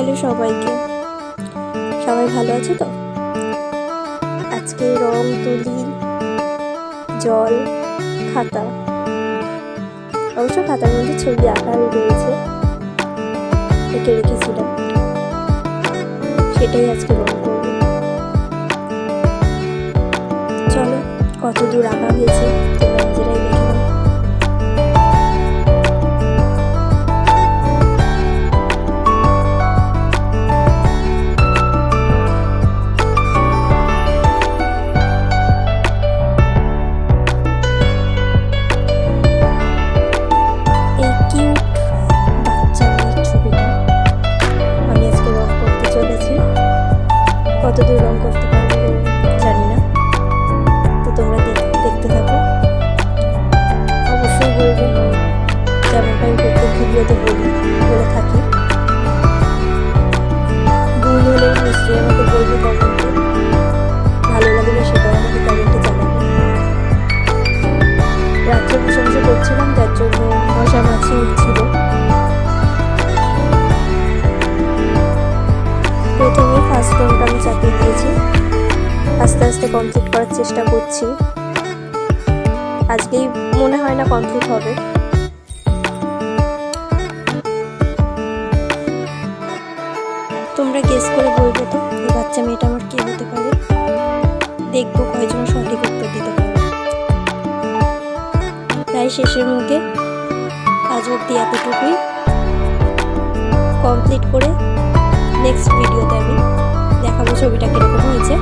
Hello সবাইকে, সবাই ভালো আছে তো? আজকে রং তুলি, জল, খাতা, অবশ্য খাতার মধ্যে ছবি আঁকাও রয়েছে, এঁকে রেখেছিলাম, সেটাই আজকে রং করব। চলো কত দূর আঁকা হয়েছে তোমরা নিজেরাই দেখে নাও। কতদূর রং করতে পারবো জানি না, তো তোমরা দেখতে থাকো। অবশ্যই বলবে, যেমনটা আমি প্রত্যেক ভিডিওতে বলে থাকি, ভুল হলে নিশ্চয়ই আমাকে বলবে কমেন্টে, ভালো লাগলে সেটাও আমাকে কমেন্টে জানাবে। রাত্রে বসে বসে করছিলাম, যার জন্য মশা মাছি উঠছিল। প্রথমে ফার্স্ট টোনটা আমি চাপিয়ে দিয়েছি, আস্তে আস্তে কমপ্লিট করার চেষ্টা করছি। আজকেই মনে হয় না কমপ্লিট হবে। তোমরা গেস করে বলবে তো এই বাচ্চা মেয়েটা আমার কে হতে পারে, দেখবো কয়জন সঠিক উত্তর দিতে পারে। তাই শেষের মুখে আজ অব্দি এতটুকুই, কমপ্লিট করে নেক্সট ভিডিওতে আমি দেখাবো ছবিটা কিরকম হয়েছে।